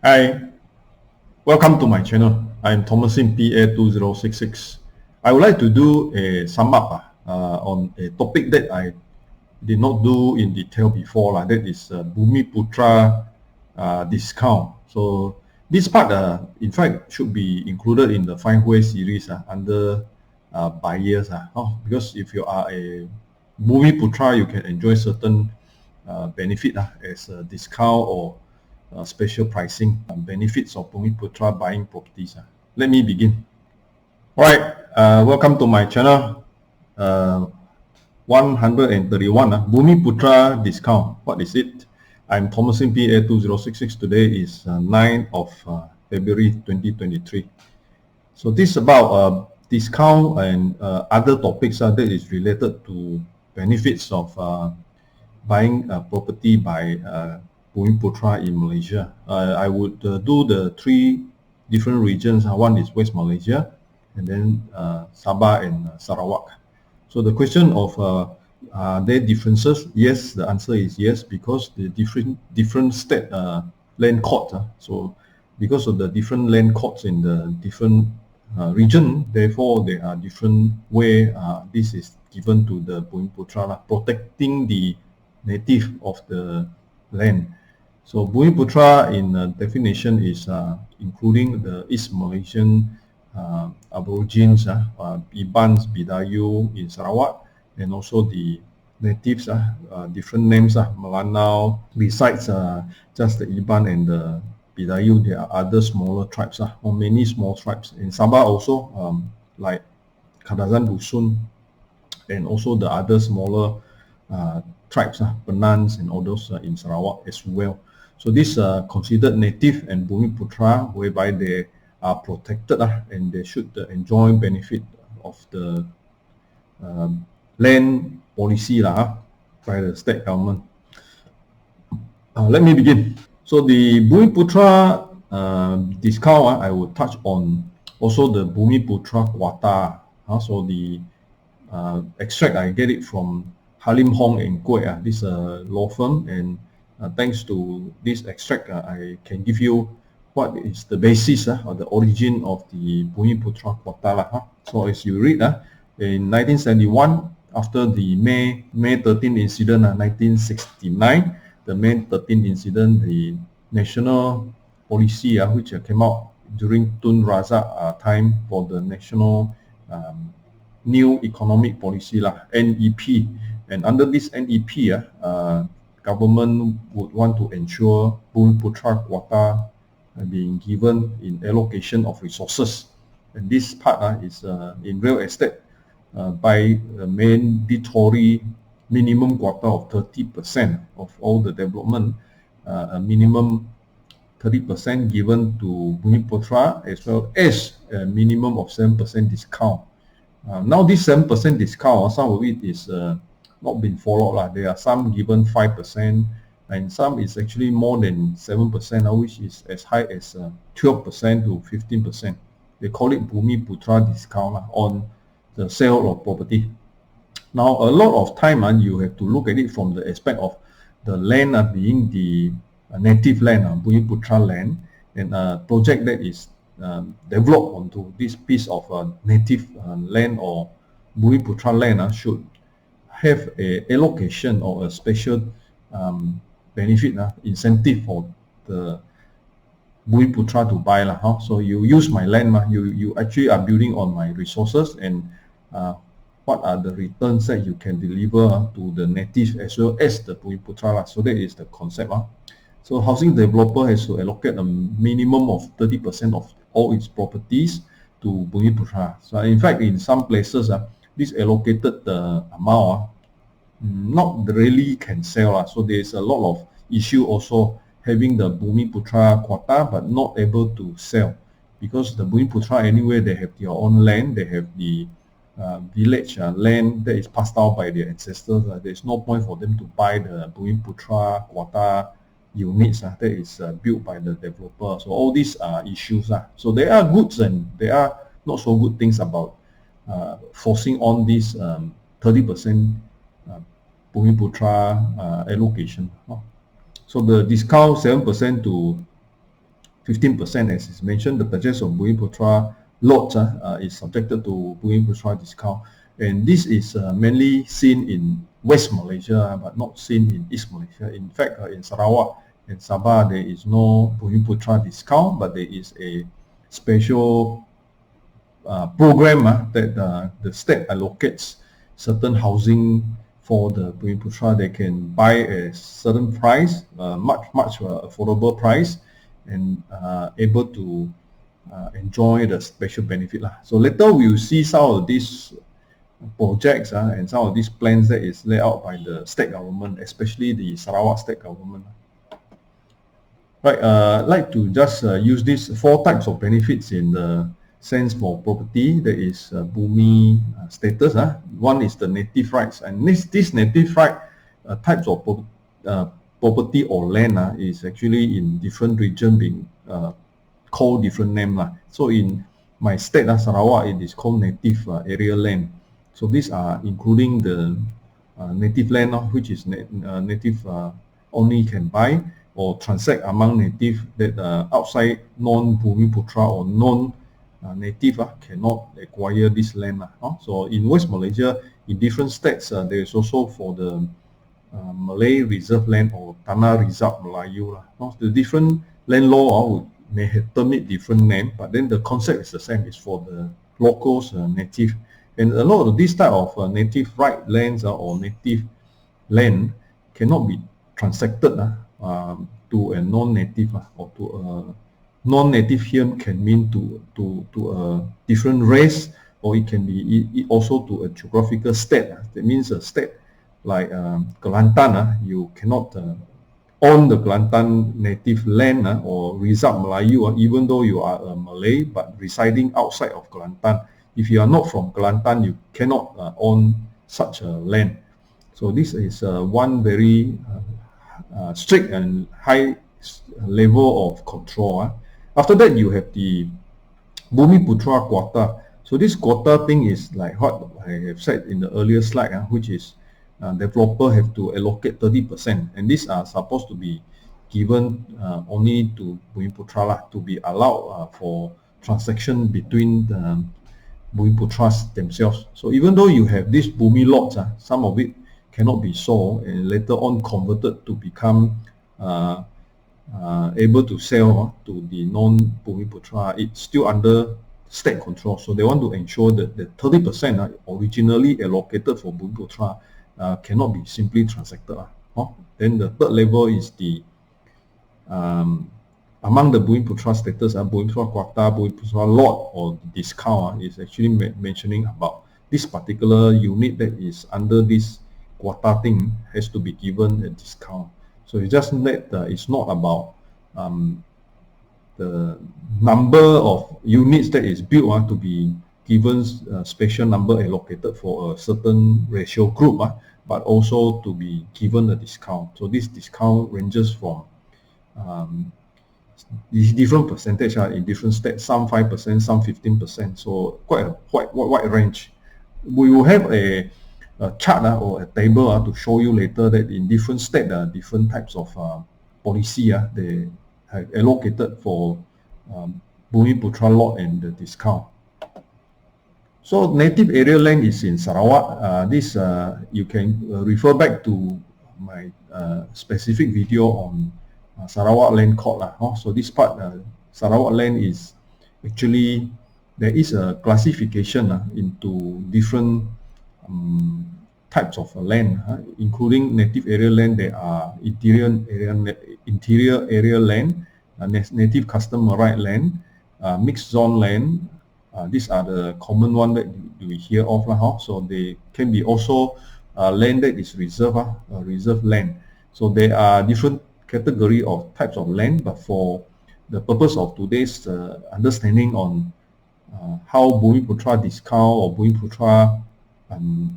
Hi, welcome to my channel. I'm Thomasin PA2066. I would like to do a sum up on a topic that I did not do in detail before. That is Bumi Putra discount. So this part, in fact, should be included in the 5-way series under buyers. Because if you are a Bumi Putra, you can enjoy certain benefit as a discount or special pricing benefits of Bumi Putra buying properties. Let me begin. Alright, welcome to my channel. 131 Bumi Putra discount. What is it? I'm Thomasin PA2066. Today is 9th of February 2023. So this is about discount and other topics that is related to benefits of buying a property by Bumi Putra in Malaysia. I would do the 3 different regions. One is West Malaysia, and then Sabah and Sarawak. So the question of are there differences? Yes, the answer is yes, because the different state land court. So because of the different land courts in the different region, therefore there are different way this is given to the Bumi Putra, protecting the native of the land. So Bumi Putra in definition is including the East Malaysian Aborigines, Ibans, Bidayu in Sarawak, and also the natives, different names, Melanau. Besides just the Iban and the Bidayu, there are other smaller tribes, or many small tribes. In Sabah also, like Kadazan Dusun, and also the other smaller tribes, Penans and all those in Sarawak as well. So these are considered native and Bumi Putra, whereby they are protected and they should enjoy benefit of the land policy by the state government. Let me begin. So the Bumi Putra discount, I will touch on also the Bumi Putra Quota. So the extract, I get it from Halim Hong and Kueh. This law firm, and thanks to this extract, I can give you what is the basis or the origin of the Bumi Putra Quota. So as you read, in 1971, after the May 13 incident, 1969, the May 13 incident, the national policy which came out during Tun Razak time for the national new economic policy NEP, and under this NEP, government would want to ensure Bumi Putra Quota being given in allocation of resources, and this part is in real estate by a mandatory minimum quota of 30% of all the development, a minimum 30% given to Bumi Putra, as well as a minimum of 7% discount. Now this 7% discount, some of it is not been followed. There are some given 5%, and some is actually more than 7%, which is as high as 12% to 15%. They call it Bumi Putra discount on the sale of property. Now a lot of time you have to look at it from the aspect of the land being the native land, Bumi Putra land, and a project that is developed onto this piece of native land or Bumi Putra land should have a allocation or a special benefit, incentive for the Bumi Putra to buy. So you use my land, you actually are building on my resources, and what are the returns that you can deliver to the native as well as the Bumi Putra. So that is the concept. So housing developer has to allocate a minimum of 30% of all its properties to Bumi Putra. So in fact, in some places, this allocated amount not really can sell. So there's a lot of issue also having the Bumi Putra Quota but not able to sell, because the Bumi Putra anyway, they have their own land, they have the village land that is passed down by their ancestors. There's no point for them to buy the Bumi Putra Quota units that is built by the developer. So all these are issues. So there are goods and there are not so good things about forcing on this 30% Bumi Putra allocation. So the discount 7% to 15%, as is mentioned. The purchase of Bumi Putra lots is subjected to Bumi Putra discount, and this is mainly seen in West Malaysia, but not seen in East Malaysia. In fact, in Sarawak and Sabah, there is no Bumi Putra discount, but there is a special program that the state allocates certain housing for the Bumi Putra. They can buy a certain price, much affordable price, and able to enjoy the special benefit lah. So later we will see some of these projects and some of these plans that is laid out by the state government, especially the Sarawak state government. Right, I'd like to just use these 4 types of benefits in the sense for property. There is Bumi status. One is the native rights, and this native right types of property or land is actually in different region being called different name lah. So in my state, Sarawak, it is called native area land. So these are including the native land, which is native only can buy or transact among native, that outside non-Bumi Putra or non-native cannot acquire this land. So in West Malaysia, in different states, there is also for the Malay reserve land or Tanah Rizab Melayu. The different land law may have termed it different name, but then the concept is the same. It's for the locals, native. And a lot of this type of native right lands or native land cannot be transacted to a non-native, or to a non-native here can mean to a different race, or it can be also to a geographical state. That means a state like Kelantan, you cannot own the Kelantan native land or Rizab Melayu, even though you are a Malay but residing outside of Kelantan. If you are not from Kelantan, you cannot own such a land. So this is one very strict and high level of control. After that, you have the Bumi Putra Quota. So this quota thing is like what I have said in the earlier slide, which is developer have to allocate 30%, and these are supposed to be given only to Bumi Putra to be allowed for transaction between the Bumi Putras themselves. So even though you have these Bumi lots, some of it cannot be sold and later on converted to become able to sell to the non-Bumi Putra. It's still under state control, so they want to ensure that the 30% originally allocated for Bumi Putra cannot be simply transacted. Then the third level is the among the Bumi Putra status, Bumi Putra Quota, Bumi Putra lot or discount is actually mentioning about this particular unit that is under this quota thing has to be given a discount. So it's just that it's not about the number of units that is built to be given a special number allocated for a certain ratio group, but also to be given a discount. So this discount ranges from these different percentage in different states, some 5%, some 15%. So quite a wide range. We will have a chart or a table to show you later that in different states, different types of policy they have allocated for Bumi Putra lot and the discount. So native area land is in Sarawak. This you can refer back to my specific video on Sarawak land court. So this part, Sarawak land is actually, there is a classification into different types of land, including native area land. There are interior area land, native custom right land, mixed zone land. These are the common one that we hear of. So they can be also land that is reserve land. So there are different category of types of land, but for the purpose of today's understanding on how Bumi Putra discount or Bumi Putra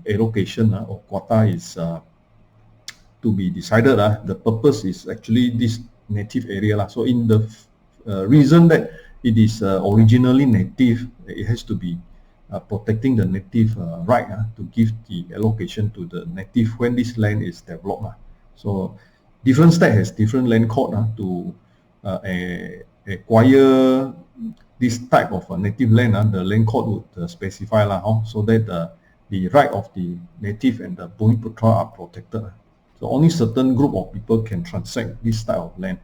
allocation or quota is to be decided, the purpose is actually this native area. So in the reason that it is originally native, it has to be protecting the native right to give the allocation to the native when this land is developed. So different state has different land court to acquire this type of native land, the land court would specify so that the right of the native and the Bumiputra are protected. So only certain group of people can transact this type of land.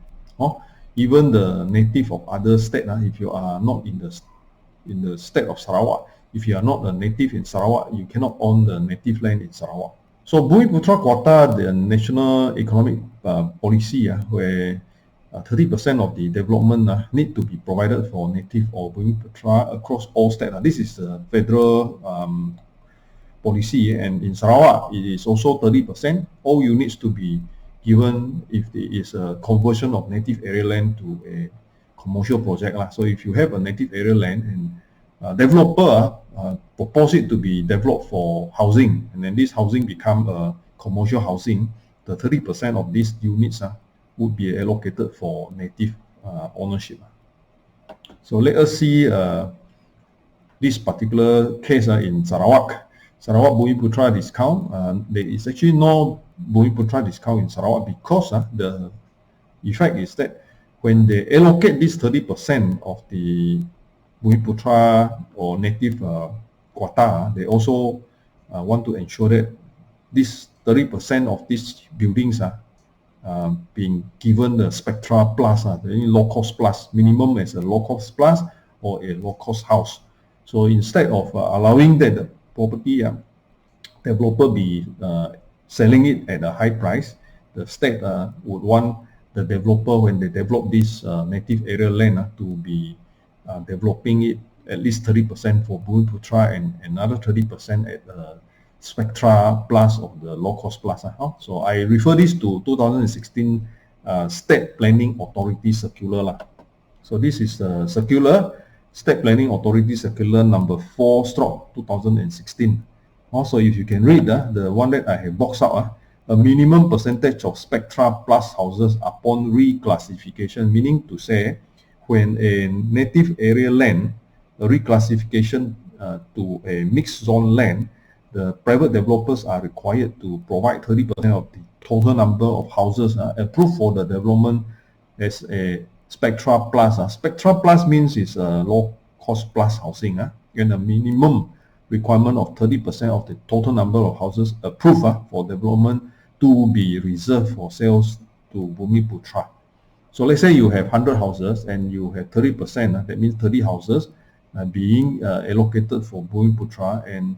Even the native of other state, if you are not in the state of Sarawak, if you are not a native in Sarawak, you cannot own the native land in Sarawak. So Bumiputra Quota, the national economic policy, where 30% of the development need to be provided for native or Bumiputra across all states. This is the federal policy, and in Sarawak it is also 30%. All units to be given if there is a conversion of native area land to a commercial project. So if you have a native area land and developer propose it to be developed for housing, and then this housing become a commercial housing, the 30% of these units would be allocated for native ownership. So let us see this particular case in Sarawak Bumiputra discount. There is actually no Bumiputra discount in Sarawak because the effect is that when they allocate this 30% of the Bumiputra or native quota, they also want to ensure that this 30% of these buildings are being given the Spectra Plus, the low cost plus, minimum as a low cost plus or a low cost house. So instead of allowing that the property developer be selling it at a high price, the state would want the developer, when they develop this native area land, to be developing it at least 30% for Bumiputra and another 30% at Spectra Plus of the low cost plus. So I refer this to 2016 State Planning Authority Circular. So this is the circular, State Planning Authority Circular number 4/2016. Also, if you can read the one that I have boxed out, a minimum percentage of Spectra Plus houses upon reclassification, meaning to say when a native area land, a reclassification to a mixed zone land, the private developers are required to provide 30% of the total number of houses approved for the development as a Spectra Plus. Spectra Plus means it's a low cost plus housing, and a minimum requirement of 30% of the total number of houses approved for development to be reserved for sales to Bumiputra. So let's say you have 100 houses and you have 30%, that means 30 houses being allocated for Bumiputra, and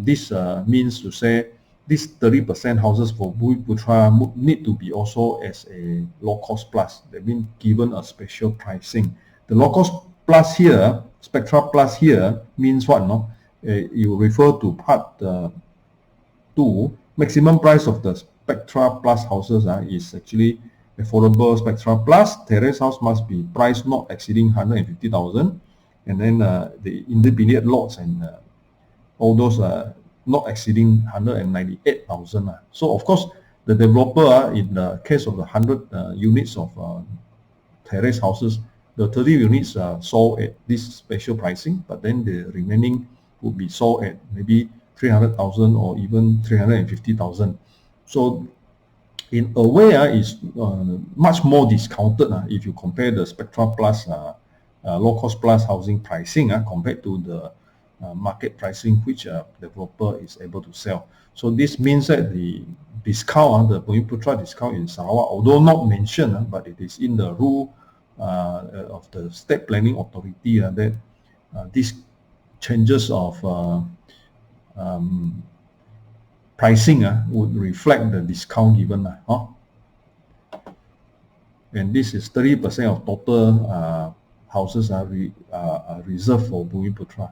this means to say these 30% houses for Bumiputra need to be also as a low cost plus. That means given a special pricing. The low cost plus here, Spectra Plus here, means what? You refer to part 2. Maximum price of the Spectra Plus houses is actually affordable Spectra Plus. Terrace house must be priced not exceeding 150,000, and then the intermediate lots and all those not exceeding 198,000. So of course, the developer, in the case of the 100 units of terrace houses, the 30 units are sold at this special pricing, but then the remaining would be sold at maybe 300,000 or even 350,000. So in a way, it's much more discounted if you compare the Spectra Plus low cost plus housing pricing compared to the market pricing which a developer is able to sell. So this means that the discount, the Bumiputra discount in Sarawak, although not mentioned, but it is in the rule of the State Planning Authority that these changes of pricing would reflect the discount given. And this is 30% of total houses are reserved for Bumiputra.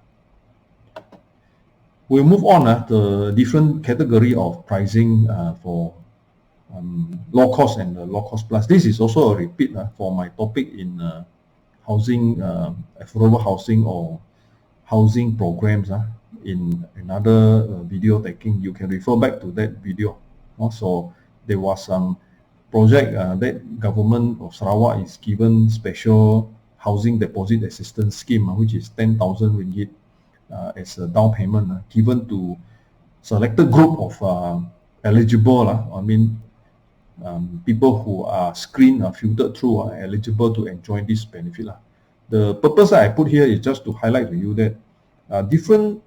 We'll move on to different category of pricing for low cost and low cost plus. This is also a repeat for my topic in housing, affordable housing or housing programs. In another video taking, you can refer back to that video. Also, there was some project that government of Sarawak is given special housing deposit assistance scheme, which is 10,000 ringgit as a down payment given to selected group of eligible, people who are screened or filtered through are eligible to enjoy this benefit. The purpose I put here is just to highlight to you that different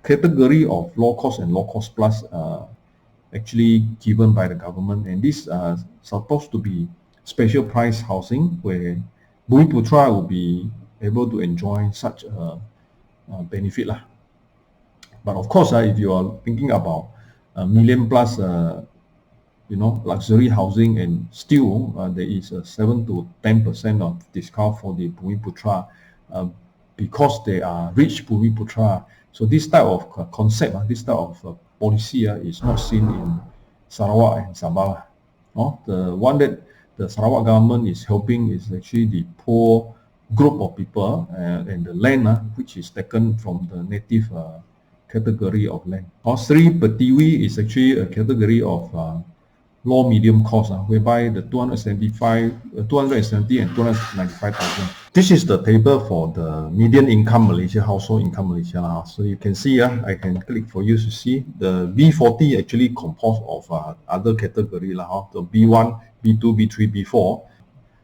category of low cost and low cost plus actually given by the government, and this are supposed to be special price housing where Bumi Putra will be able to enjoy such a benefit. But of course, if you are thinking about a million plus luxury housing, and still there is a 7 to 10% of discount for the Bumi Putra because they are rich Bumi Putra. So this type of concept, this type of policy is not seen in Sarawak and Sabah. The one that the Sarawak government is helping is actually the poor group of people and the land which is taken from the native category of land. Sri Pertiwi is actually a category of low medium cost, whereby the 270 and 295,000. This is the table for the median income Malaysia, household income Malaysia. So you can see, I can click for you to see the B40 actually composed of other category, the B1, B2, B3, B4,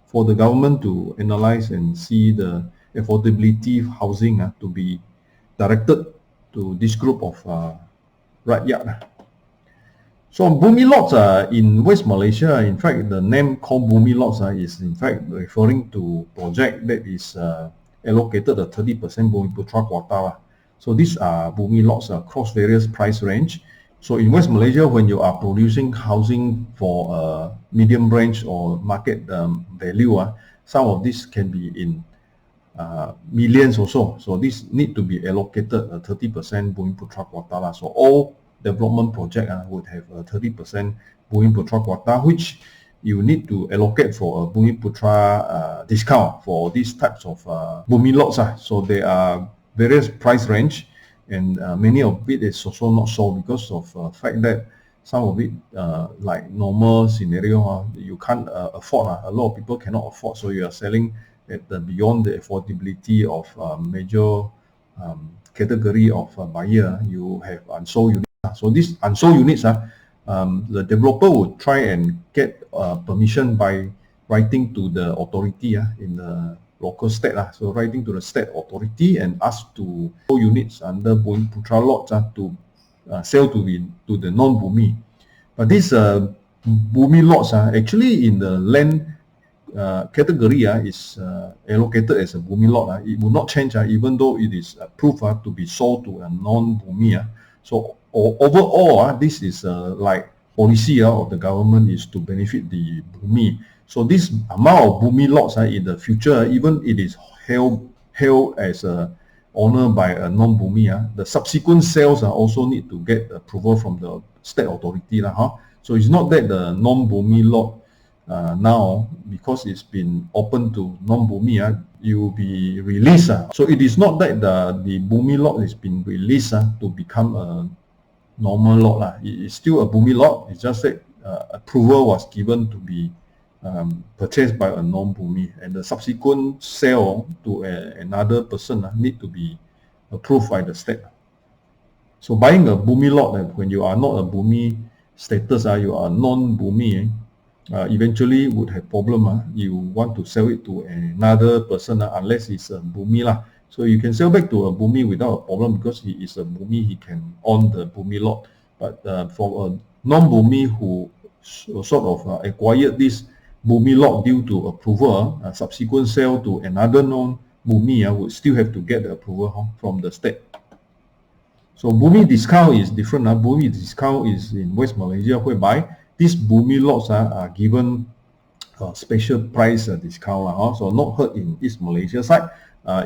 for the government to analyze and see the affordability of housing to be directed to this group of rakyat. So Bumi lots in West Malaysia, in fact, the name called Bumi lots is in fact referring to project that is allocated a 30% Bumi Putra quota. So these are Bumi lots across various price range. So in West Malaysia, when you are producing housing for medium range or market value, some of this can be in millions or so. So this need to be allocated a 30% Bumi Putra quota. So all development project would have a 30% Bumi Putra quota, which you need to allocate for a Bumi Putra discount for these types of Bumi lots. So there are various price range, and many of it is also not sold because of the fact that some of it, like normal scenario, you can't afford. A lot of people cannot afford, so you are selling at beyond the affordability of major category of buyer. You have unsold units. So these unsold units, the developer would try and get permission by writing to the authority in the local state. So writing to the state authority and ask to sell units under Bumi Putra lots to sell to the non-Bumi. But these Bumi lots actually in the land category is allocated as a Bumi lot. It will not change even though it is approved to be sold to a non-Bumi. So overall, this is like policy of the government is to benefit the Bumi. So this amount of Bumi lots in the future, even it is held as a owner by a non-Bumi, the subsequent sales also need to get approval from the state authority. So it's not that the non-Bumi lot now, because it's been open to non-Bumi, you will be released. So it is not that the Bumi lot has been released to become a normal lot. It is still a Bumi lot. It's just that approval was given to be purchased by a non-Bumi, and the subsequent sale to another person need to be approved by the state. So buying a Bumi lot, when you are not a Bumi status, you are non-Bumi, eventually would have problem. You want to sell it to another person unless it's a Bumi. So you can sell back to a Bumi without a problem because he is a Bumi, he can own the Bumi lot. But for a non-Bumi who sort of acquired this Bumi lot due to approval, subsequent sale to another non-Bumi would still have to get the approval from the state. So Bumi discount is different. Bumi discount is in West Malaysia, whereby these Bumi lots are given special price discount. So not heard in East Malaysia side.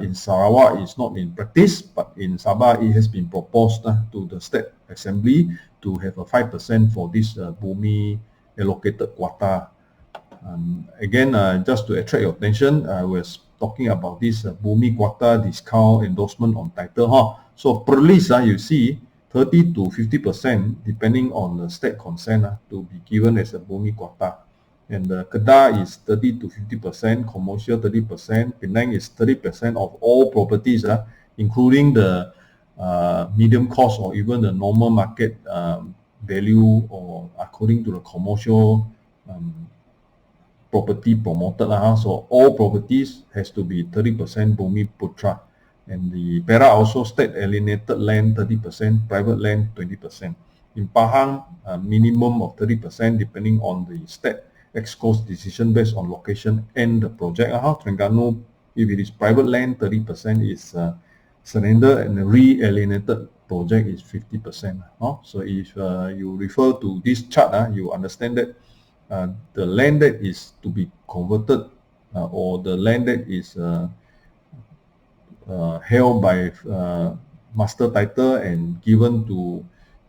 In Sarawak, it's not in practice, but in Sabah, it has been proposed to the State Assembly to have a 5% for this Bumi allocated quota. Again, just to attract your attention, I was talking about this Bumi quota discount endorsement on title. So per list, you see 30 to 50% depending on the state consent to be given as a Bumi quota. And the Kedah is 30 to 50%, commercial 30%, Penang is 30% of all properties, including the medium cost or even the normal market value or according to the commercial property promoted. So all properties has to be 30% Bumi Putra. And the Perak also state alienated land 30%, private land 20%. In Pahang, a minimum of 30% depending on the state exco's decision based on location and the project. Terengganu, if it is private land, 30% is surrender, and the re-alienated project is 50%. So if you refer to this chart, you understand that the land that is to be converted or the land that is held by master title and given to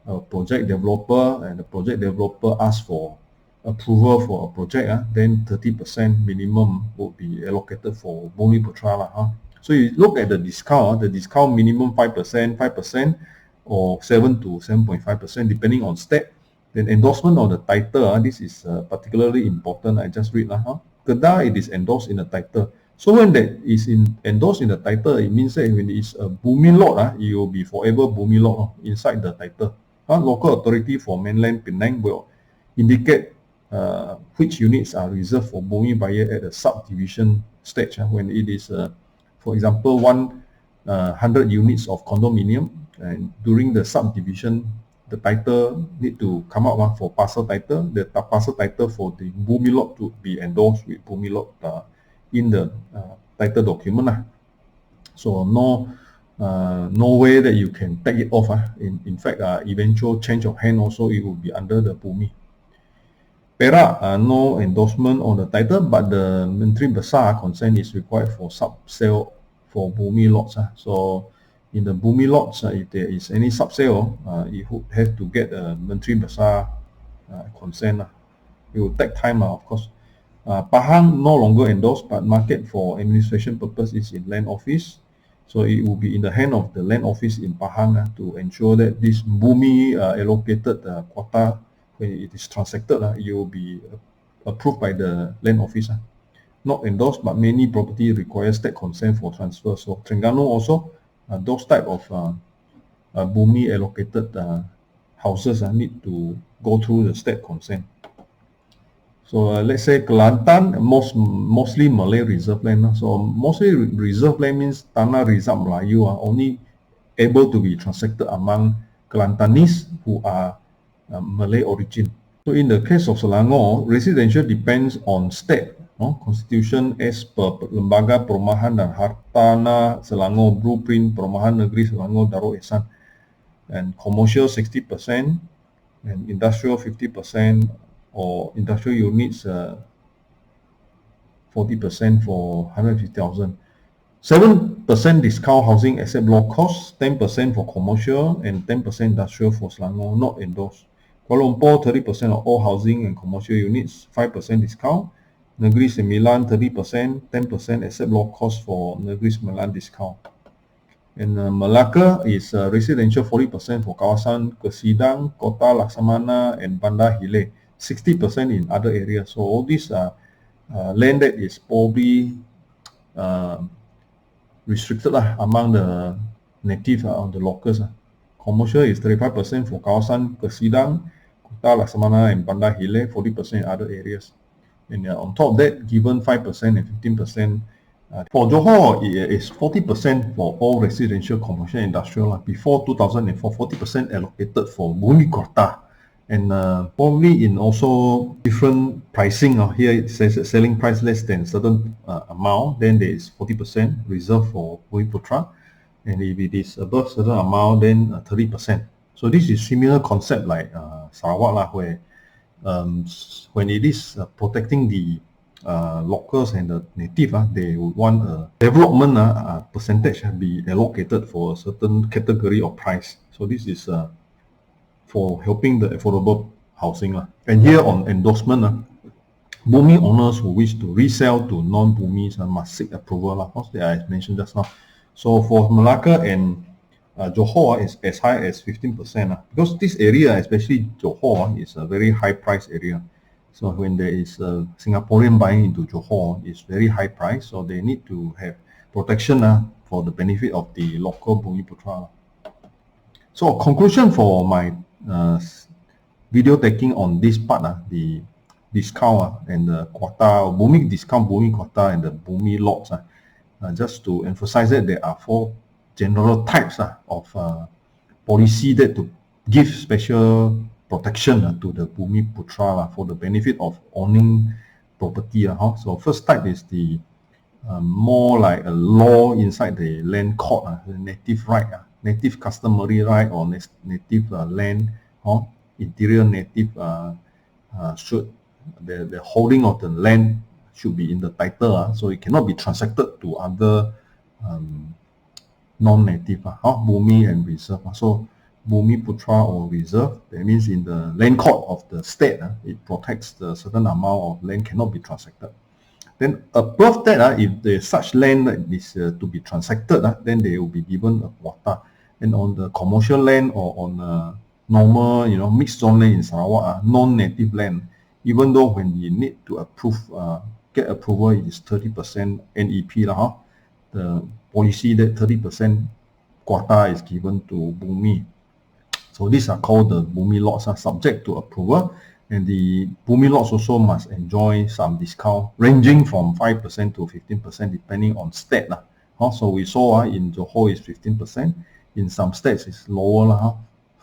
a project developer, and the project developer asks for approval for a project, then 30% minimum would be allocated for Bumi Putra. So you look at the discount minimum 5%, 5%, or 7 to 7.5% depending on state. Then endorsement of the title, this is particularly important. I just read. Kedah, it is endorsed in the title. So when that is endorsed in the title, it means that when it's a Bumi lot, it will be forever Bumi lot inside the title. Local authority for mainland Penang will indicate which units are reserved for Bumi buyer at a subdivision stage. When it is, for example, 100 units of condominium, and during the subdivision, the title need to come out for parcel title. The parcel title for the Bumi lot to be endorsed with Bumi lot in the title document. So no way that you can take it off. In fact, eventual change of hand also, it will be under the Bumi. Perak, no endorsement on the title, but the Menteri Besar consent is required for sub-sale for Bumi lots. So in the Bumi lots, if there is any sub-sale, you would have to get a Menteri Besar consent. It will take time, of course. Pahang no longer endorsed, but market for administration purpose is in land office. So it will be in the hand of the land office in Pahang to ensure that this Bumi allocated quota, when it is transacted, it will be approved by the land office. Not endorsed, but many property require state consent for transfer. So Terengganu also, those type of Bumi allocated houses need to go through the state consent. So let's say Kelantan, mostly Malay reserve land. So mostly reserve land means Tanah Rizab Melayu are only able to be transacted among Kelantanese who are Malay origin. So in the case of Selangor, residential depends on state constitution as per Lembaga Perumahan dan Hartanah Selangor Blueprint Perumahan Negeri Selangor Darul Ehsan, and commercial 60% and industrial 50%, or industrial units 40% for 150,000. 7% discount housing except block costs, 10% for commercial, and 10% industrial for Selangor, not endorsed. Kuala Lumpur, 30% of all housing and commercial units, 5% discount. Negeri Sembilan, 30%, 10% except block costs for Negeri Sembilan discount. And Melaka is residential 40% for kawasan Kesidang, Kota Laksamana, and Bandar Hilir, 60% in other areas. So all these land that is probably restricted among the native or the locals. Commercial is 35% for kawasan Kesidang, Kota Laksamana, and Bandar Hilir, 40% in other areas. And on top of that, given 5% and 15%. For Johor, it is 40% for all residential, commercial, industrial. Before 2004, 40% allocated for Bumi Quota. And probably in also different pricing. Here it says that selling price less than certain amount, then there is 40% reserved for Bumi Putra. And if it is above certain amount, then 30%. So this is similar concept like Sarawak, where when it is protecting the locals and the native, they would want a development percentage be allocated for a certain category of price. So this is for helping the affordable housing. And here on endorsement, Bumi owners who wish to resell to non-Bumis must seek approval, as I mentioned just now. So for Melaka and Johor is as high as 15%, because this area, especially Johor, is a very high price area. So when there is a Singaporean buying into Johor, it's very high price, so they need to have protection for the benefit of the local Bumi Putra. So conclusion for my video taking on this part, the discount and the quota, Bumi discount, Bumi quota, and the Bumi lots. Just to emphasize that there are 4 general types of policy that to give special protection to the Bumi Putra for the benefit of owning property. So first type is the more like a law inside the land court, the native right, native customary right, or native land, interior native should the holding of the land should be in the title, so it cannot be transacted to other non-native, Bumi and reserve. So Bumi Putra or reserve, that means in the land court of the state, it protects the certain amount of land cannot be transacted. Then above that, if there's such land that is to be transacted, then they will be given a quota. And on the commercial land or on normal, mixed zone land in Sarawak, non-native land, even though when you need to get approval, it is 30% NEP the policy that 30% quota is given to Bumi. So these are called the Bumi lots, subject to approval. And the Bumi lots also must enjoy some discount ranging from 5% to 15% depending on state. So we saw in Johor is 15%. In some states it's lower,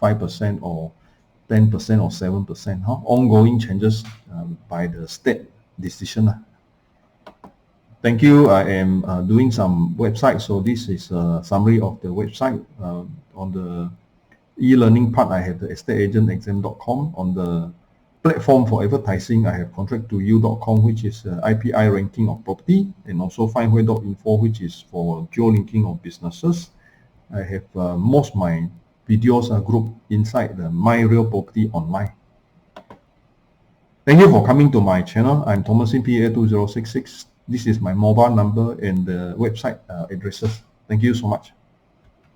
5% or 10% or 7%. Ongoing changes by the state decision. Thank you. I am doing some website. So this is a summary of the website. On the e-learning part, I have the estateagentexam.com. On the platform for advertising, I have contract2you.com, which is IPI ranking of property, and also findhui.info, which is for geo-linking of businesses. I have most my videos are grouped inside the My Real Property Online. Thank you for coming to my channel. I'm Thomas PA2066. This is my mobile number and the website addresses. Thank you so much.